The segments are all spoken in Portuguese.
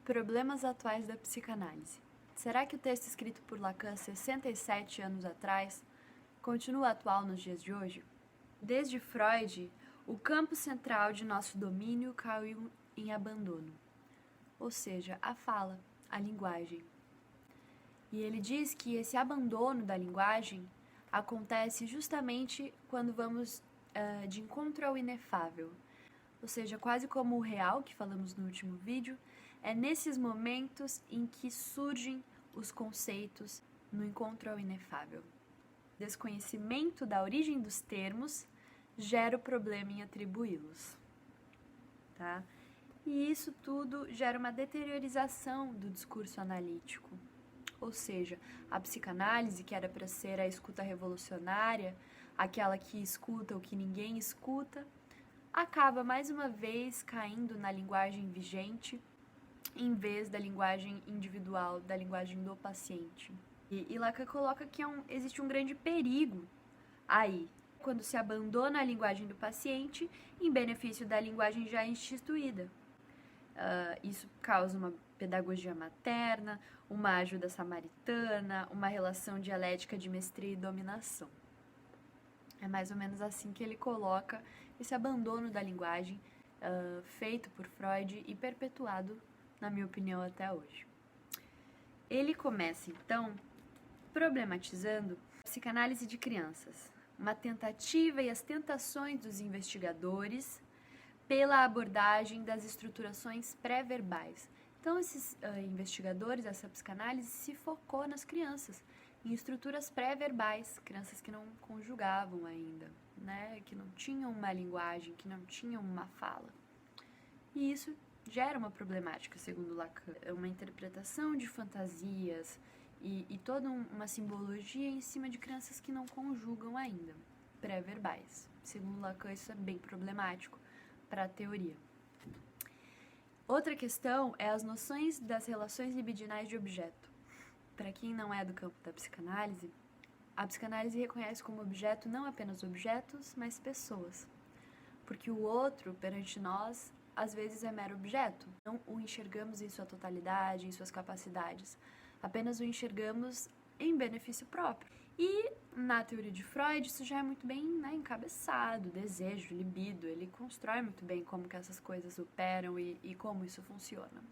Problemas atuais da psicanálise. Será que o texto escrito por Lacan 67 anos atrás continua atual nos dias de hoje? Desde Freud, o campo central de nosso domínio caiu em abandono, ou seja, a fala, a linguagem. E ele diz que esse abandono da linguagem acontece justamente quando vamos de encontro ao inefável, ou seja, quase como o real, que falamos no último vídeo, é nesses momentos em que surgem os conceitos no encontro ao inefável. Desconhecimento da origem dos termos gera o problema em atribuí-los, tá? E isso tudo gera uma deteriorização do discurso analítico. Ou seja, a psicanálise, que era para ser a escuta revolucionária, aquela que escuta o que ninguém escuta, acaba mais uma vez caindo na linguagem vigente, em vez da linguagem individual, da linguagem do paciente. E Lacan coloca que existe um grande perigo aí, quando se abandona a linguagem do paciente em benefício da linguagem já instituída. Isso causa uma pedagogia materna, uma ajuda samaritana, uma relação dialética de mestria e dominação. É mais ou menos assim que ele coloca esse abandono da linguagem feito por Freud e perpetuado, na minha opinião, até hoje. Ele começa, então, problematizando a psicanálise de crianças, uma tentativa e as tentações dos investigadores pela abordagem das estruturações pré-verbais. Então, esses investigadores, essa psicanálise se focou nas crianças, em estruturas pré-verbais, crianças que não conjugavam ainda, né, que não tinham uma linguagem, que não tinham uma fala. E isso gera uma problemática, segundo Lacan. É uma interpretação de fantasias e toda uma simbologia em cima de crianças que não conjugam ainda, pré-verbais. Segundo Lacan, isso é bem problemático para a teoria. Outra questão é as noções das relações libidinais de objeto. Para quem não é do campo da psicanálise, a psicanálise reconhece como objeto não apenas objetos, mas pessoas. Porque o outro, perante nós, às vezes é mero objeto. Não o enxergamos em sua totalidade, em suas capacidades. Apenas o enxergamos em benefício próprio. E na teoria de Freud, isso já é muito bem encabeçado, desejo, libido, ele constrói muito bem como que essas coisas operam e como isso funciona.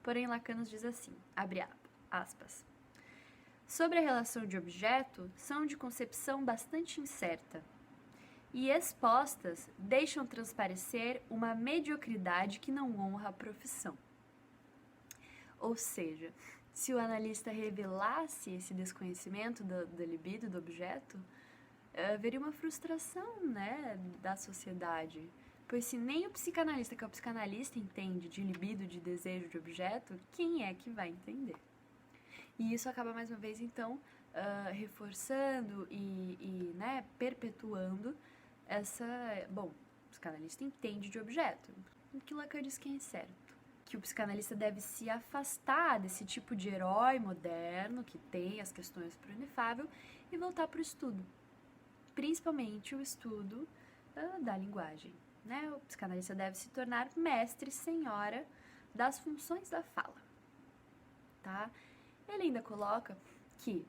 Porém, Lacan nos diz assim, abre aspas, sobre a relação de objeto, são de concepção bastante incerta e expostas deixam transparecer uma mediocridade que não honra a profissão. Ou seja, se o analista revelasse esse desconhecimento da libido do objeto, haveria uma frustração, né, da sociedade. Pois se nem o psicanalista, que é o psicanalista, entende de libido, de desejo de objeto, quem é que vai entender? E isso acaba, mais uma vez, então, reforçando e perpetuando essa... Bom, o psicanalista entende de objeto, o que Lacan diz que é incerto. Que o psicanalista deve se afastar desse tipo de herói moderno que tem as questões para o inefável e voltar para o estudo, principalmente o estudo da linguagem, né? O psicanalista deve se tornar mestre senhora das funções da fala, tá? Ele ainda coloca que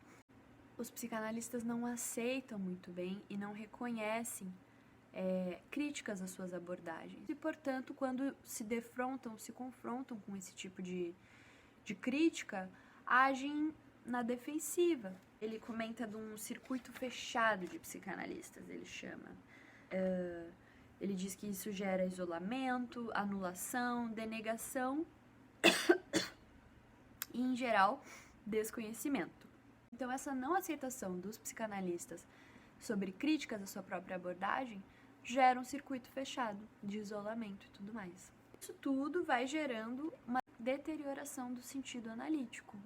os psicanalistas não aceitam muito bem e não reconhecem críticas às suas abordagens. E, portanto, quando se defrontam, se confrontam com esse tipo de crítica, agem na defensiva. Ele comenta de um circuito fechado de psicanalistas, ele chama. Ele diz que isso gera isolamento, anulação, denegação e, em geral, desconhecimento. Então, essa não aceitação dos psicanalistas sobre críticas à sua própria abordagem gera um circuito fechado de isolamento e tudo mais. Isso tudo vai gerando uma deterioração do sentido analítico.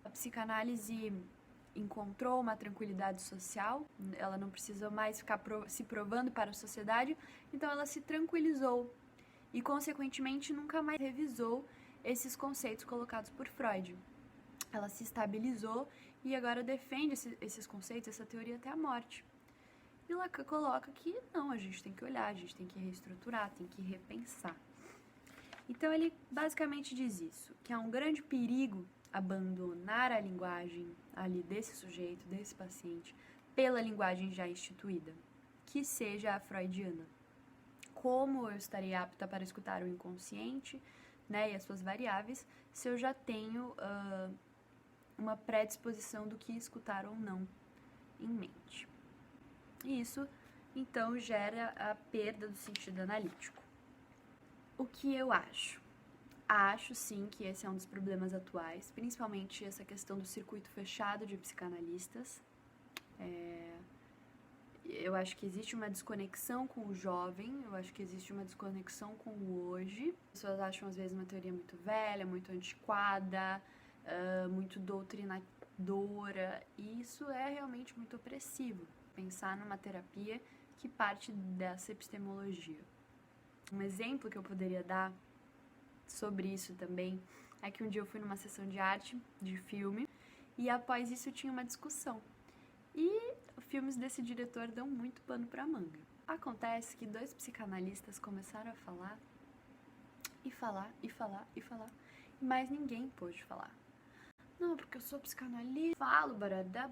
A psicanálise encontrou uma tranquilidade social, ela não precisa mais ficar se provando para a sociedade, então ela se tranquilizou e, consequentemente, nunca mais revisou esses conceitos colocados por Freud. Ela se estabilizou e agora defende esses conceitos, essa teoria até a morte. E Lacan coloca que não, a gente tem que olhar, a gente tem que reestruturar, tem que repensar. Então ele basicamente diz isso, que é um grande perigo abandonar a linguagem ali desse sujeito, desse paciente, pela linguagem já instituída, que seja a freudiana. Como eu estarei apta para escutar o inconsciente, né, e as suas variáveis, se eu já tenho uma predisposição do que escutar ou não em mente. E isso, então, gera a perda do sentido analítico. O que eu acho? Acho, sim, que esse é um dos problemas atuais, principalmente essa questão do circuito fechado de psicanalistas. Eu acho que existe uma desconexão com o jovem, eu acho que existe uma desconexão com o hoje. As pessoas acham, às vezes, uma teoria muito velha, muito antiquada, muito doutrinadora, e isso é realmente muito opressivo, pensar numa terapia que parte dessa epistemologia. Um exemplo que eu poderia dar sobre isso também é que um dia eu fui numa sessão de arte, de filme, e após isso tinha uma discussão. E filmes desse diretor dão muito pano pra manga. Acontece que 2 psicanalistas começaram a falar, e mais ninguém pôde falar. Não, porque eu sou psicanalista, falo, baradá.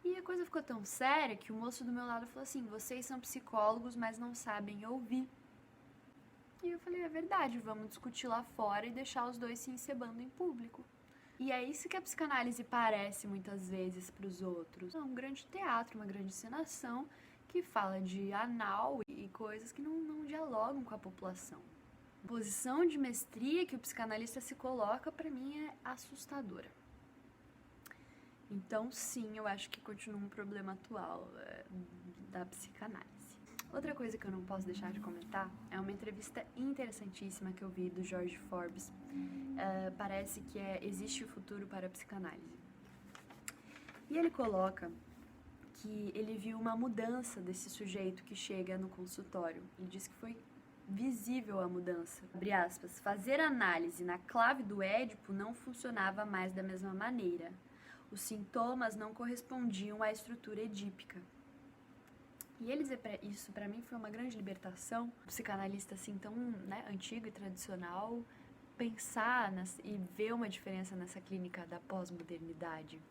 E a coisa ficou tão séria que o moço do meu lado falou assim, vocês são psicólogos, mas não sabem ouvir. E eu falei, é verdade, vamos discutir lá fora e deixar os 2 se encebando em público. E é isso que a psicanálise parece muitas vezes para os outros. É um grande teatro, uma grande encenação que fala de anal e coisas que não dialogam com a população. A posição de mestria que o psicanalista se coloca, para mim, é assustadora. Então, sim, eu acho que continua um problema atual da psicanálise. Outra coisa que eu não posso deixar de comentar é uma entrevista interessantíssima que eu vi do George Forbes. Parece que existe o futuro para a psicanálise. E ele coloca que ele viu uma mudança desse sujeito que chega no consultório. Ele diz que foi visível a mudança. Abre aspas, fazer análise na clave do Édipo não funcionava mais da mesma maneira. Os sintomas não correspondiam à estrutura edípica. E ele dizer isso para mim foi uma grande libertação. Um psicanalista assim tão antigo e tradicional, pensar e ver uma diferença nessa clínica da pós-modernidade.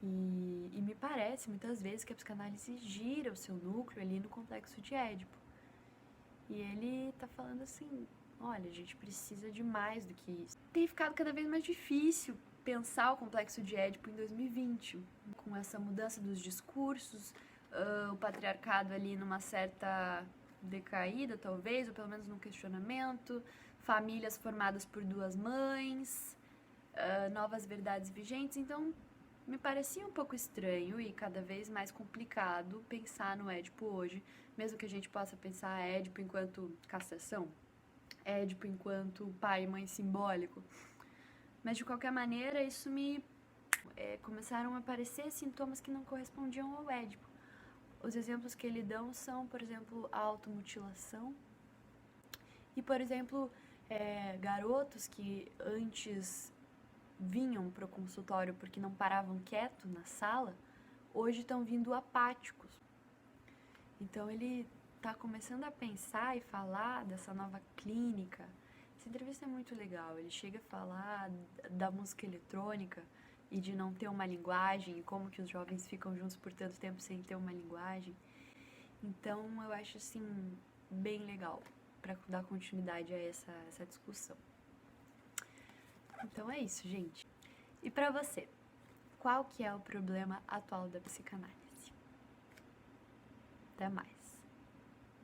E me parece muitas vezes que a psicanálise gira o seu núcleo ali no complexo de Édipo. E ele tá falando assim, olha, a gente precisa de mais do que isso. Tem ficado cada vez mais difícil pensar o complexo de Édipo em 2020, com essa mudança dos discursos, o patriarcado ali numa certa decaída, talvez, ou pelo menos num questionamento, famílias formadas por 2 mães, novas verdades vigentes. Então, me parecia um pouco estranho e cada vez mais complicado pensar no Édipo hoje, mesmo que a gente possa pensar Édipo enquanto castração, Édipo enquanto pai e mãe simbólico. Mas, de qualquer maneira, isso começaram a aparecer sintomas que não correspondiam ao Édipo. Os exemplos que ele dão são, por exemplo, a automutilação e, por exemplo, garotos que antes vinham para o consultório porque não paravam quieto na sala, hoje estão vindo apáticos. Então ele está começando a pensar e falar dessa nova clínica. Essa entrevista é muito legal, ele chega a falar da música eletrônica e de não ter uma linguagem, e como que os jovens ficam juntos por tanto tempo sem ter uma linguagem. Então, eu acho, assim, bem legal para dar continuidade a essa discussão. Então, é isso, gente. E para você, qual que é o problema atual da psicanálise? Até mais.